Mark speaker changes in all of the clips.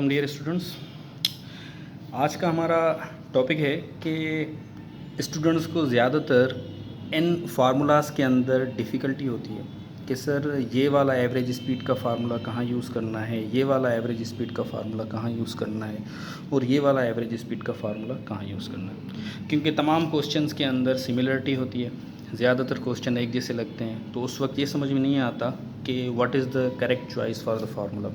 Speaker 1: Welcome dear students. आज का हमारा टॉपिक है कि स्टूडेंट्स को ज़्यादातर इन फार्मूलाज़ के अंदर डिफ़िकल्टी होती है कि सर ये वाला एवरेज स्पीड का फार्मूला कहाँ यूज़ करना है, ये वाला एवरेज स्पीड का फार्मूला कहाँ यूज़ करना है और ये वाला एवरेज स्पीड का फार्मूला कहाँ यूज़ करना है। क्योंकि तमाम क्वेश्चंस के अंदर सिमिलरिटी होती है, ज़्यादातर क्वेश्चन एक जैसे लगते हैं, तो उस वक्त ये समझ में नहीं आता कि what is the correct choice for the formula.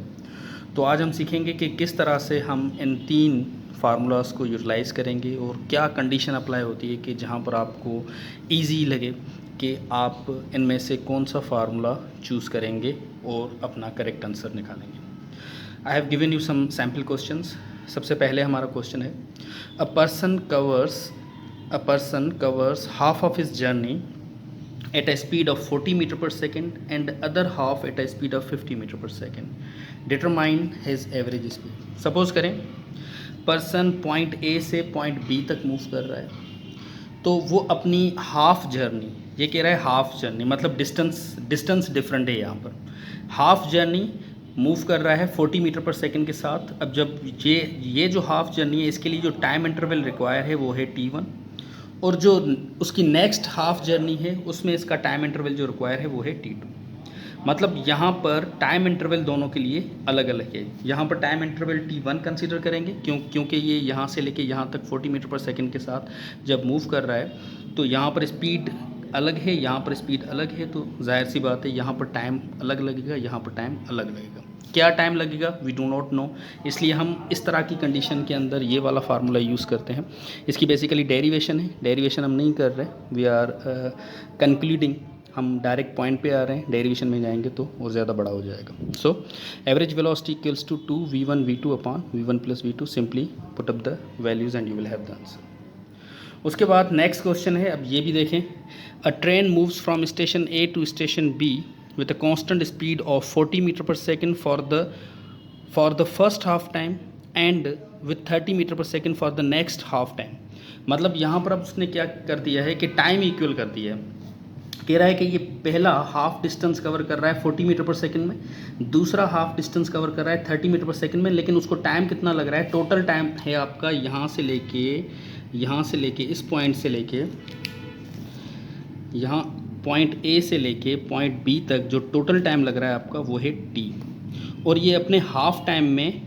Speaker 1: तो आज हम सीखेंगे कि किस तरह से हम इन तीन फार्मूलाज़ को यूटिलाइज़ करेंगे और क्या कंडीशन अप्लाई होती है कि जहाँ पर आपको इजी लगे कि आप इनमें से कौन सा फार्मूला चूज़ करेंगे और अपना करेक्ट आंसर निकालेंगे। I have given you some sample questions. सबसे पहले हमारा क्वेश्चन है, a person covers half of his journey at a speed of 40 meter per second and other half at a speed of 50 meter per second. Determine his average speed. Suppose करें person point A से point B तक move कर रहा है, तो वो अपनी half journey, ये कह रहा है हाफ जर्नी मतलब डिस्टेंस डिफरेंट है, यहाँ पर हाफ जर्नी मूव कर रहा है 40 मीटर पर सेकेंड के साथ। अब जब ये जो हाफ जर्नी है, इसके लिए जो टाइम इंटरवल रिक्वायर है वो है t1, और जो उसकी नेक्स्ट हाफ जर्नी है उसमें इसका टाइम इंटरवल जो रिक्वायर है वो है t2। मतलब यहाँ पर टाइम इंटरवल दोनों के लिए अलग अलग है। यहाँ पर टाइम इंटरवल t1 कंसीडर करेंगे क्योंकि ये यहाँ से लेके यहाँ तक 40 मीटर पर सेकंड के साथ जब मूव कर रहा है, तो यहाँ पर स्पीड अलग है, यहाँ पर स्पीड अलग है, तो जाहिर सी बात है यहाँ पर टाइम अलग लगेगा, यहाँ पर टाइम अलग लगेगा। क्या टाइम लगेगा वी डू नॉट नो, इसलिए हम इस तरह की कंडीशन के अंदर ये वाला फार्मूला यूज़ करते हैं। इसकी बेसिकली डेरिवेशन है, डेरिवेशन हम नहीं कर रहे, वी आर कंक्लूडिंग, हम डायरेक्ट पॉइंट पे आ रहे हैं। डेरिवेशन में जाएंगे तो और ज़्यादा बड़ा हो जाएगा। So average velocity equals to 2v1v2 upon v1 plus v2। Simply put up the values and you will have the answer. उसके बाद नेक्स्ट क्वेश्चन है, अब ये भी देखें, a train moves from station A to station B with a constant speed of 40 meter per second for the first half time and with 30 meter per second for the next half time। मतलब यहाँ पर अब उसने क्या कर दिया है कि टाइम इक्वल कर दिया है। कह रहा है कि ये पहला हाफ डिस्टेंस कवर कर रहा है 40 मीटर पर सेकंड में, दूसरा हाफ डिस्टेंस कवर कर रहा है 30 मीटर पर सेकंड में, लेकिन उसको टाइम कितना लग रहा है, टोटल टाइम है आपका यहाँ से लेके इस पॉइंट से लेके यहाँ पॉइंट ए से लेके पॉइंट बी तक जो टोटल टाइम लग रहा है आपका वो है t, और ये अपने हाफ टाइम में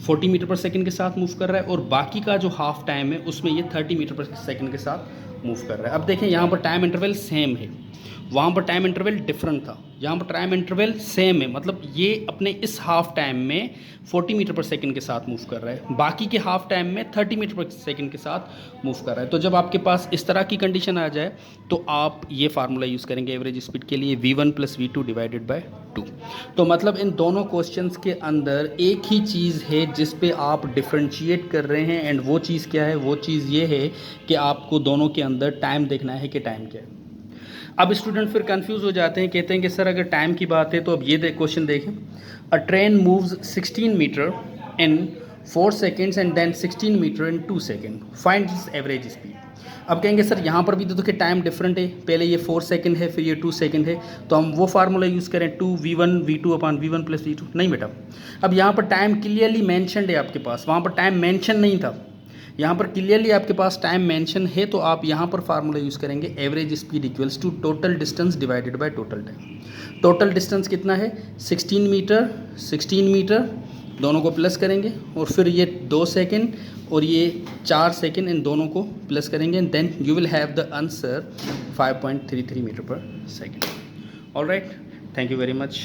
Speaker 1: 40 मीटर पर सेकंड के साथ मूव कर रहा है, और बाकी का जो हाफ टाइम है उसमें ये 30 मीटर पर सेकंड के साथ मूव कर रहा है। अब देखें यहाँ पर टाइम इंटरवल सेम है, वहाँ पर टाइम इंटरवल डिफरेंट था, यहाँ पर टाइम इंटरवल सेम है। मतलब ये अपने इस हाफ टाइम में 40 मीटर पर सेकंड के साथ मूव कर रहा है, बाकी के हाफ टाइम में 30 मीटर पर सेकंड के साथ मूव कर रहा है। तो जब आपके पास इस तरह की कंडीशन आ जाए तो आप ये फार्मूला यूज़ करेंगे एवरेज स्पीड के लिए, v1 plus v2 divided by 2। तो मतलब इन दोनों क्वेश्चंस के अंदर एक ही चीज़ है जिस पे आप डिफ्रेंशिएट कर रहे हैं, एंड वो चीज़ क्या है, वो चीज़ ये है कि आपको दोनों के अंदर टाइम देखना है कि टाइम क्या है। अब स्टूडेंट फिर कंफ्यूज हो जाते हैं, कहते हैं कि सर अगर टाइम की बात है तो अब ये क्वेश्चन देखें, a train moves 16 metre in 4 seconds and then 16 metre in 2 second, find this average speed. अब कहेंगे सर यहाँ पर भी तो देखिए टाइम डिफरेंट है, पहले ये 4 सेकेंड है फिर ये 2 सेकेंड है, तो हम वो फार्मूला यूज़ करें 2v1v2 upon v1 plus v2। नहीं बेटा, अब यहाँ पर टाइम क्लियरली मैंशनड है आपके पास, वहाँ पर टाइम मैंशन नहीं था, यहाँ पर क्लियरली आपके पास टाइम मेंशन है, तो आप यहाँ पर फार्मूला यूज़ करेंगे average speed equals to total distance divided by total time. Total distance कितना है 16 मीटर, दोनों को प्लस करेंगे, और फिर ये 2 सेकेंड और ये 4 सेकेंड, इन दोनों को प्लस करेंगे, and then you will have the answer 5.33 metre per second. Alright, thank you very much.